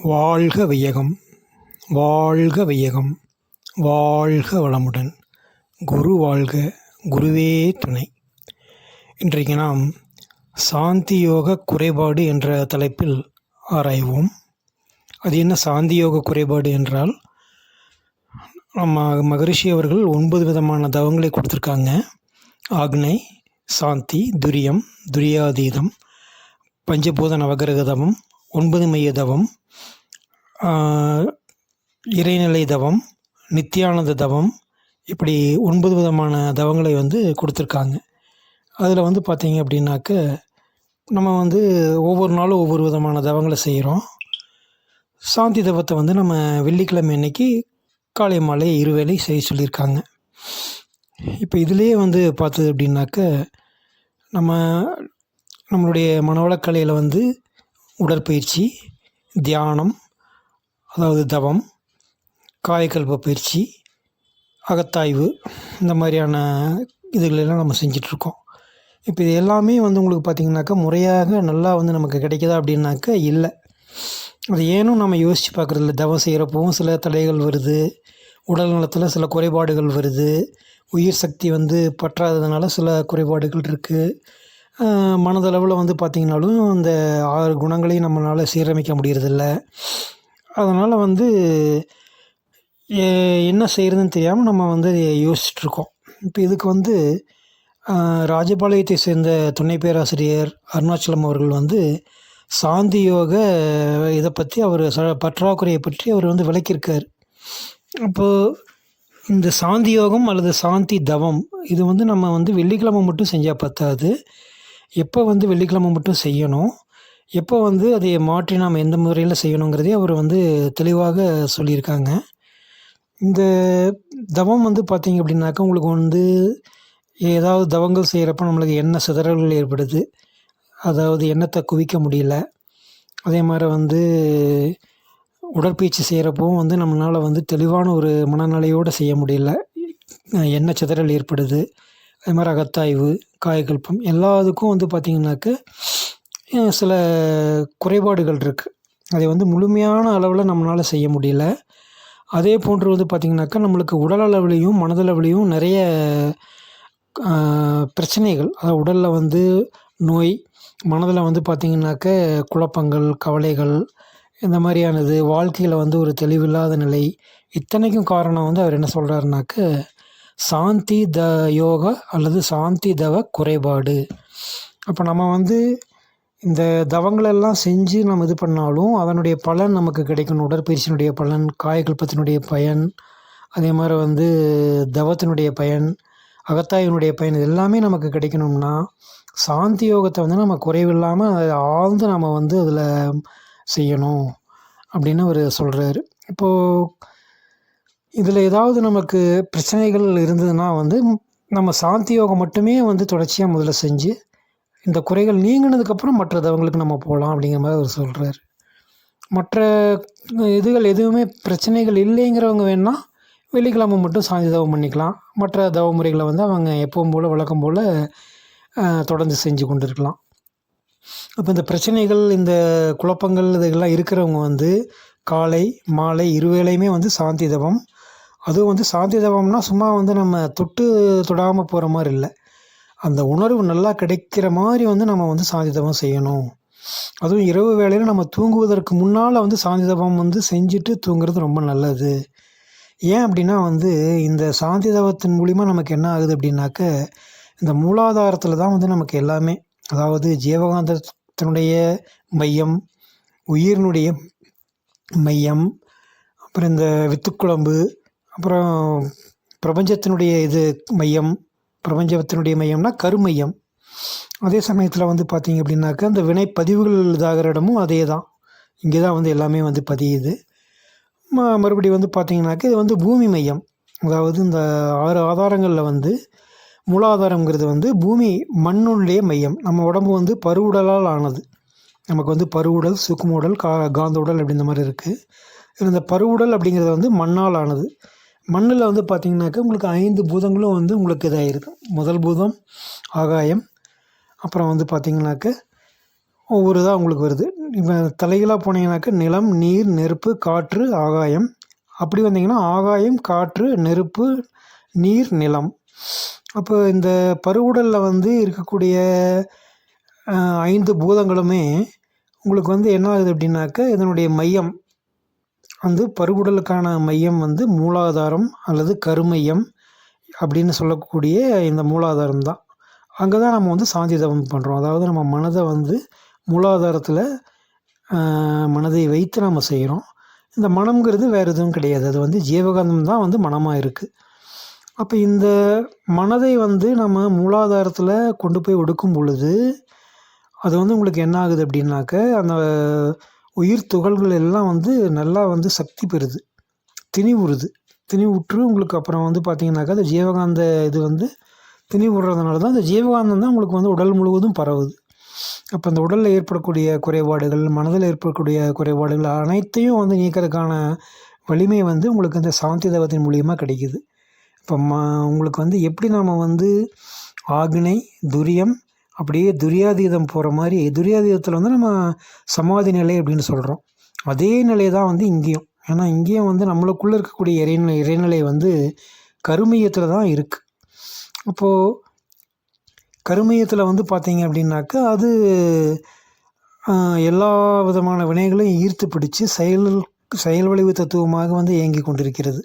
வாழ்க வையகம், வாழ்க வையகம், வாழ்க வளமுடன். குரு வாழ்க, குருவே துணை. இன்றைக்கு நாம் சாந்தி யோக குறைபாடு என்ற தலைப்பில் ஆராய்வோம். அது என்ன சாந்தி யோக குறைபாடு என்றால், நம்ம மகரிஷி அவர்கள் 9 விதமான தவங்களை கொடுத்துருக்காங்க. ஆக்னை, சாந்தி, துரியம், துரியாதீதம், பஞ்சபூத நவகிரக தவம், 9 மைய தவம், இறைநிலை தவம், நித்தியானந்த தவம், இப்படி 9 விதமான தவங்களை கொடுத்துருக்காங்க. அதில் பார்த்தீங்க அப்படின்னாக்க, நம்ம ஒவ்வொரு நாளும் ஒவ்வொரு விதமான தவங்களை செய்கிறோம். சாந்தி தவத்தை நம்ம வெள்ளிக்கிழமை அன்னைக்கு காலை மாலை இருவேளை செய்ய சொல்லியிருக்காங்க. இப்போ இதிலே பார்த்தது அப்படின்னாக்க, நம்மளுடைய மனவளக்கலையில் உடற்பயிற்சி, தியானம், அதாவது தவம், காயக்கல்ப பயிற்சி, அகத்தாய்வு, இந்த மாதிரியான இதுகளெல்லாம் நம்ம செஞ்சிட்ருக்கோம். இப்போ இது எல்லாமே உங்களுக்கு பார்த்திங்கனாக்கா முறையாக நல்லா நமக்கு கிடைக்குதா அப்படின்னாக்க இல்லை. அது ஏனும் நம்ம யோசித்து பார்க்குறதில்ல. தவம் செய்கிறப்பவும் சில தடைகள் வருது, உடல் நலத்தில் சில குறைபாடுகள் வருது, உயிர் சக்தி பற்றாததுனால சில குறைபாடுகள் இருக்குது. மனதளவில் பார்த்திங்கனாலும் இந்த 6 குணங்களையும் நம்மளால் சீரமைக்க முடியறதில்ல. அதனால் என்ன செய்கிறதுன்னு தெரியாமல் நம்ம யோசிச்சுட்ருக்கோம். இப்போ இதுக்கு ராஜபாளையத்தை சேர்ந்த துணை பேராசிரியர் அருணாச்சலம் அவர்கள் சாந்தி யோக இதை பற்றி அவர் பற்றாக்குறையை பற்றி அவர் விளக்கியிருக்கார். அப்போது இந்த சாந்தி யோகம் அல்லது சாந்தி தவம் இது நம்ம வெள்ளிக்கிழமை மட்டும் செஞ்சால் பத்தாது. எப்போ வெள்ளிக்கிழமை மட்டும் செய்யணும், எப்போ அதை மாற்றி நாம் எந்த முறையில் செய்யணுங்கிறதே அவர் தெளிவாக சொல்லியிருக்காங்க. இந்த தவம் பார்த்திங்க அப்படின்னாக்கா, உங்களுக்கு ஏதாவது தவங்கள் செய்கிறப்ப நம்மளுக்கு எண்ணெய் சிதறல்கள் ஏற்படுது, அதாவது எண்ணத்தை குவிக்க முடியல. அதே மாதிரி உடற்பயிற்சி செய்கிறப்பவும் நம்மளால் தெளிவான ஒரு மனநிலையோடு செய்ய முடியல, எண்ணெய் சிதறல் ஏற்படுது. அதே மாதிரி அகத்தாய்வு, காயக்கல்பம் எல்லாத்துக்கும் பார்த்திங்கனாக்க சில குறைபாடுகள் இருக்குது. அதை முழுமையான அளவில் நம்மளால் செய்ய முடியல. அதே போன்று பார்த்திங்கனாக்கா நம்மளுக்கு உடல் அளவுலேயும் மனதளவுலேயும் நிறைய பிரச்சனைகள், அதாவது உடலில் நோய், மனதில் பார்த்திங்கனாக்க குழப்பங்கள், கவலைகள், இந்த மாதிரியானது, வாழ்க்கையில் ஒரு தெளிவில்லாத நிலை, இத்தனைக்கும் காரணம் அவர் என்ன சொல்கிறாருனாக்க சாந்தி யோகா அல்லது சாந்தி தவ குறைபாடு. அப்போ நம்ம இந்த தவங்களெல்லாம் செஞ்சு நம்ம இது பண்ணாலும் அதனுடைய பலன் நமக்கு கிடைக்கணும். உடற்பயிற்சியினுடைய பலன், காயக்கல்பத்தினுடைய பயன், அதே மாதிரி தவத்தினுடைய பயன், அகத்தாய்வினுடைய பயன், இது எல்லாமே நமக்கு கிடைக்கணும்னா சாந்தி யோகத்தை நம்ம குறைவில்லாமல் அதை ஆழ்ந்து நம்ம அதில் செய்யணும் அப்படின்னு அவர் சொல்கிறாரு. இப்போது இதில் ஏதாவது நமக்கு பிரச்சனைகள் இருந்ததுன்னா நம்ம சாந்தி யோகம் மட்டுமே தொடர்ச்சியாக முதல்ல செஞ்சு இந்த குறைகள் நீங்கினதுக்கப்புறம் மற்ற தவங்களுக்கு நம்ம போகலாம் அப்படிங்கிற மாதிரி அவர் சொல்கிறார். மற்ற இதுகள் எதுவுமே பிரச்சனைகள் இல்லைங்கிறவங்க வேணால் வெள்ளிக்கிழமை மட்டும் சாந்தி தவம் பண்ணிக்கலாம். மற்ற தவ முறைகளை அவங்க எப்பவும் போல் வழக்கம் போல் தொடர்ந்து செஞ்சு கொண்டு இருக்கலாம். அப்போ இந்த பிரச்சனைகள், இந்த குழப்பங்கள், இதெல்லாம் இருக்கிறவங்க காலை மாலை இருவேளையுமே சாந்தி தவம், அதுவும் சாந்தி தவம்னா சும்மா நம்ம தொடாமல் போகிற மாதிரி இல்லை, அந்த உணர்வு நல்லா கிடைக்கிற மாதிரி நம்ம சாந்தி தவம் செய்யணும். அதுவும் இரவு வேளையில் நம்ம தூங்குவதற்கு முன்னால் சாந்தி தவம் செஞ்சுட்டு தூங்குறது ரொம்ப நல்லது. ஏன் அப்படின்னா இந்த சாந்தி தவத்தின் மூலிமா நமக்கு என்ன ஆகுது அப்படின்னாக்க, இந்த மூலாதாரத்தில் தான் நமக்கு எல்லாமே, அதாவது ஜீவகாந்தத்தினுடைய மையம், உயிரினுடைய மையம், அப்புறம் இந்த வித்துக்குழம்பு, அப்புறம் பிரபஞ்சத்தினுடைய மையம், பிரபஞ்சத்தினுடைய மையம்னா கருமையம். அதே சமயத்தில் பார்த்திங்க அப்படின்னாக்கா இந்த வினை பதிவுகள் இதாகிற இடமும் அதே தான், இங்கே தான் எல்லாமே பதியுது. மறுபடியும் பார்த்திங்கனாக்கா இது பூமி மையம், அதாவது இந்த 6 ஆதாரங்களில் மூலாதாரங்கிறது பூமி மண்ணுடைய மையம். நம்ம உடம்பு பருவுடலால் ஆனது. நமக்கு பருவுடல், சுக்கும உடல், காந்த உடல் அப்படி இந்த மாதிரி இருக்குது. இந்த பருவுடல் அப்படிங்கிறது மண்ணால் ஆனது. மண்ணில் பார்த்திங்கனாக்கா உங்களுக்கு 5 பூதங்களும் உங்களுக்கு இதாகிருக்கு. முதல் பூதம் ஆகாயம், அப்புறம் பார்த்திங்கனாக்க ஒவ்வொரு இதாக உங்களுக்கு வருது. இப்போ தலைகீழாக போனீங்கன்னாக்கா நிலம், நீர், நெருப்பு, காற்று, ஆகாயம். அப்படி வந்தீங்கன்னா ஆகாயம், காற்று, நெருப்பு, நீர், நிலம். அப்போ இந்த பருவுடலில் வந்து இருக்கக்கூடிய 5 பூதங்களுமே உங்களுக்கு வந்து என்ன ஆகுது அப்படின்னாக்கா, இதனுடைய மையம் வந்து பருவுடலுக்கான மையம் வந்து மூலாதாரம் அல்லது கருமையம் அப்படின்னு சொல்லக்கூடிய இந்த மூலாதாரம் தான். அங்கே தான் நம்ம வந்து சாந்தி தவம் பண்ணுறோம். அதாவது நம்ம மனதை வந்து மூலாதாரத்தில் மனதை வைத்து நம்ம செய்கிறோம். இந்த மனம்ங்கிறது வேறு எதுவும் கிடையாது. அது வந்து ஜீவகாந்தம் தான் வந்து மனமாக இருக்குது. அப்போ இந்த மனதை வந்து நம்ம மூலாதாரத்தில் கொண்டு போய் ஒடுக்கும் பொழுது அது வந்து உங்களுக்கு என்ன ஆகுது அப்படின்னாக்க, அந்த உயிர் துகள்கள் எல்லாம் வந்து நல்லா வந்து சக்தி பெறுது, திணிவுறுது. திணிவுற்று உங்களுக்கு அப்புறம் வந்து பார்த்திங்கனாக்கா அந்த ஜீவகாந்த இது வந்து திணிவுறதுனால தான் அந்த ஜீவகாந்தம் தான் உங்களுக்கு வந்து உடல் முழுவதும் பரவுது. அப்போ அந்த உடலில் ஏற்படக்கூடிய குறைபாடுகள், மனதில் ஏற்படக்கூடிய குறைபாடுகள் அனைத்தையும் வந்து நீக்கிறதுக்கான வலிமை வந்து உங்களுக்கு இந்த சாந்தி தவத்தின் மூலியமாக கிடைக்குது. இப்போ உங்களுக்கு வந்து எப்படி நாம் வந்து ஆக்னை, துரியம், அப்படியே துரியாதீதம் போகிற மாதிரி, துரியாதீதத்தில் வந்து நம்ம சமாதி நிலை அப்படின்னு சொல்கிறோம். அதே நிலை தான் வந்து இங்கேயும். ஏன்னா இங்கேயும் வந்து நம்மளுக்குள்ளே இருக்கக்கூடிய இறைநிலை வந்து கருமையத்தில் தான் இருக்குது. அப்போது கருமையத்தில் வந்து பார்த்தீங்க அப்படின்னாக்கா அது எல்லா விதமான வினைகளையும் ஈர்த்து பிடிச்சி செயல் விளைவு தத்துவமாக வந்து இயங்கி கொண்டிருக்கிறது.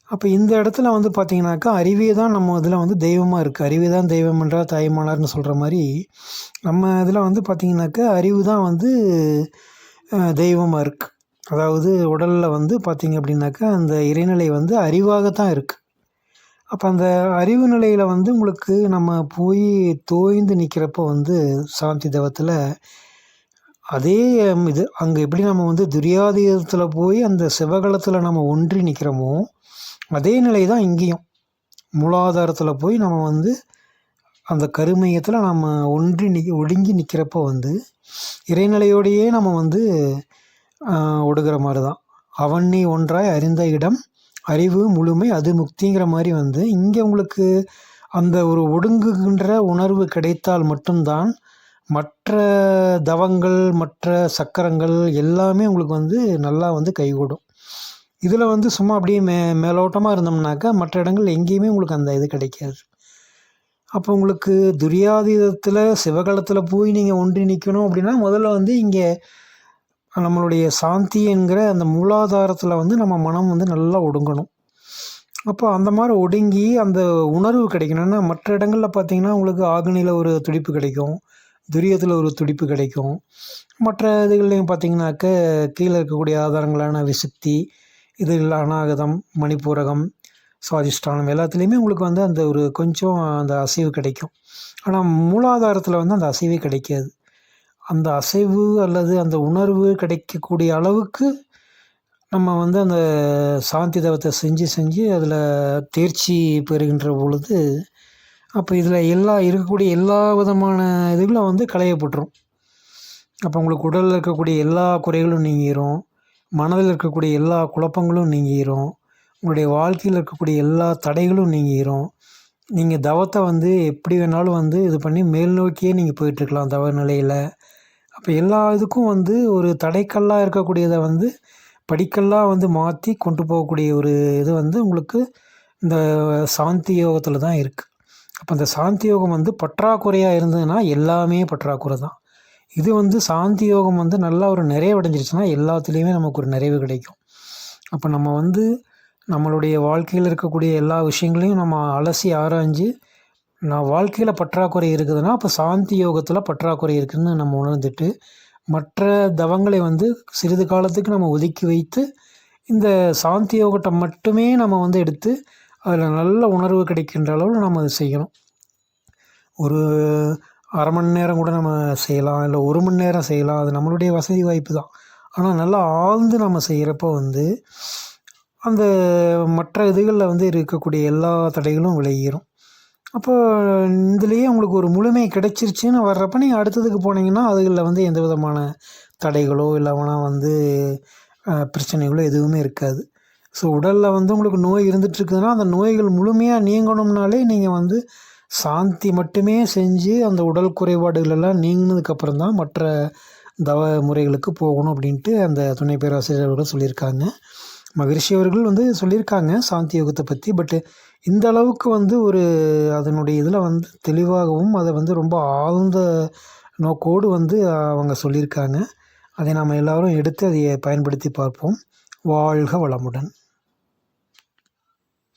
அப்போ இந்த இடத்துல வந்து பார்த்திங்கனாக்கா அறிவே தான் நம்ம இதில் வந்து தெய்வமாக இருக்குது. அறிவே தான் தெய்வம் என்றால் தாய்மானார்னு சொல்கிற மாதிரி நம்ம இதில் வந்து பார்த்திங்கனாக்கா அறிவு தான் வந்து தெய்வமாக இருக்குது. அதாவது உடலில் வந்து பார்த்திங்க அப்படின்னாக்கா அந்த இறைநிலை வந்து அறிவாகத்தான் இருக்குது. அப்போ அந்த அறிவு நிலையில் வந்து உங்களுக்கு நம்ம போய் தோய்ந்து நிற்கிறப்போ வந்து சாந்தி தவத்தில் அதே இது அங்கே எப்படி நம்ம வந்து துரியாதீதத்தில் போய் அந்த சிவகலத்தில் நம்ம ஒன்றி நிற்கிறோமோ அதே நிலை தான் இங்கேயும். மூலாதாரத்தில் போய் நம்ம வந்து அந்த கருமையத்தில் நம்ம ஒடுங்கி நிற்கிறப்போ வந்து இறைநிலையோடையே நம்ம வந்து ஒடுகிற மாதிரி தான். அவன் நீ ஒன்றாய் அறிந்த இடம் அறிவு முழுமை அது முக்திங்கிற மாதிரி வந்து இங்கே உங்களுக்கு அந்த ஒரு ஒடுங்குகின்ற உணர்வு கிடைத்தால் மட்டும்தான் மற்ற தவங்கள், மற்ற சக்கரங்கள் எல்லாமே உங்களுக்கு வந்து நல்லா வந்து கைகூடும். இதில் வந்து சும்மா அப்படியே மேலோட்டமாக இருந்தோம்னாக்கா மற்ற இடங்கள் எங்கேயுமே உங்களுக்கு அந்த இது கிடைக்காது. அப்போ உங்களுக்கு துரியாதீதத்தில் சிவகலத்தில் போய் நீங்கள் ஒன்றி நிற்கணும் அப்படின்னா முதல்ல வந்து இங்கே நம்மளுடைய சாந்தி என்கிற அந்த மூலாதாரத்தில் வந்து நம்ம மனம் வந்து நல்லா ஒடுங்கணும். அப்போ அந்த மாதிரி ஒடுங்கி அந்த உணர்வு கிடைக்கணும்னா மற்ற இடங்களில் பார்த்திங்கன்னா உங்களுக்கு ஆக்னியில் ஒரு துடிப்பு கிடைக்கும், துரியத்தில் ஒரு துடிப்பு கிடைக்கும். மற்ற இதுகள்லையும் பார்த்திங்கனாக்க கீழே இருக்கக்கூடிய ஆதாரங்களான விசுத்தி, இதில் அநாகதம், மணிப்பூரகம், சுவாதிஷ்டானம் எல்லாத்துலேயுமே உங்களுக்கு வந்து அந்த ஒரு கொஞ்சம் அந்த அசைவு கிடைக்கும். ஆனால் மூலாதாரத்தில் வந்து அந்த அசைவே கிடைக்காது. அந்த அசைவு அல்லது அந்த உணர்வு கிடைக்கக்கூடிய அளவுக்கு நம்ம வந்து அந்த சாந்தி தவத்தை செஞ்சு அதில் தேர்ச்சி பெறுகின்ற பொழுது அப்போ இதில் இருக்கக்கூடிய எல்லா விதமான இதுகளும் வந்து களையப்பட்டுரும். அப்போ உங்களுக்கு உடலில் இருக்கக்கூடிய எல்லா குறைகளும் நீங்கிரும், மனதில் இருக்கக்கூடிய எல்லா குழப்பங்களும் நீங்கிரும், உங்களுடைய வாழ்க்கையில் இருக்கக்கூடிய எல்லா தடைகளும் நீங்கிரும். நீங்கள் தவத்தை வந்து எப்படி வேணாலும் வந்து இது பண்ணி மேல் நோக்கியே நீங்கள் போயிட்டுருக்கலாம் தவ நிலையில். அப்போ எல்லா இதுக்கும் வந்து ஒரு தடைக்கல்லாக இருக்கக்கூடியதை வந்து படிக்கல்லாக வந்து மாற்றி கொண்டு போகக்கூடிய ஒரு இது வந்து உங்களுக்கு இந்த சாந்தி யோகத்தில் தான் இருக்குது. அப்போ அந்த சாந்தி யோகம் வந்து பற்றாக்குறையாக இருந்ததுன்னா எல்லாமே பற்றாக்குறை தான். இது வந்து சாந்தி யோகம் வந்து நல்லா ஒரு நிறைவடைஞ்சிருச்சுன்னா எல்லாத்துலேயுமே நமக்கு ஒரு நிறைவு கிடைக்கும். அப்போ நம்ம வந்து நம்மளுடைய வாழ்க்கையில் இருக்கக்கூடிய எல்லா விஷயங்களையும் நம்ம அலசி ஆராய்ஞ்சு நான் வாழ்க்கையில் பற்றாக்குறை இருக்குதுன்னா அப்போ சாந்தி யோகத்தில் பற்றாக்குறை இருக்குதுன்னு நம்ம உணர்ந்துட்டு மற்ற தவங்களை வந்து சிறிது காலத்துக்கு நம்ம ஒதுக்கி வைத்து இந்த சாந்தி யோகத்தை மட்டுமே நம்ம வந்து எடுத்து அதில் நல்ல உணர்வு கிடைக்கின்ற அளவில் நம்ம அதை செய்யணும். ஒரு அரை மணி நேரம் கூட நம்ம செய்யலாம், இல்லை 1 மணி நேரம் செய்யலாம், அது நம்மளுடைய வசதி வாய்ப்பு தான். ஆனால் நல்லா ஆழ்ந்து நம்ம செய்கிறப்போ வந்து அந்த மற்ற இதுகளில் வந்து இருக்கக்கூடிய எல்லா தடைகளும் விலகிடும். அப்போ இதுலேயே உங்களுக்கு ஒரு முழுமை கிடைச்சிருச்சுன்னு வர்றப்ப நீங்கள் அடுத்ததுக்கு போனீங்கன்னா அதுகளில் வந்து எந்த விதமான தடைகளோ இல்லைனா வந்து பிரச்சனைகளோ எதுவுமே இருக்காது. ஸோ உடலில் வந்து உங்களுக்கு நோய் இருந்துகிட்ருக்குதுன்னா அந்த நோய்கள் முழுமையாக நீங்கணும்னாலே நீங்கள் வந்து சாந்தி மட்டுமே செஞ்சு அந்த உடல் குறைபாடுகள் எல்லாம் நீங்கினதுக்கப்புறம் தான் மற்ற தவ முறைகளுக்கு போகணும் அப்படின்ட்டு அந்த துணை பேராசிரியர் அவர்கள் சொல்லியிருக்காங்க. மகரிஷி அவர்கள் வந்து சொல்லியிருக்காங்க சாந்தி யோகத்தை பற்றி. பட்டு இந்த அளவுக்கு வந்து ஒரு அதனுடைய இதில் வந்து தெளிவாகவும் அதை வந்து ரொம்ப ஆழ்ந்த நோக்கோடு வந்து அவங்க சொல்லியிருக்காங்க. அதை நாம் எல்லோரும் எடுத்து அதை பயன்படுத்தி பார்ப்போம். வாழ்க வளமுடன்.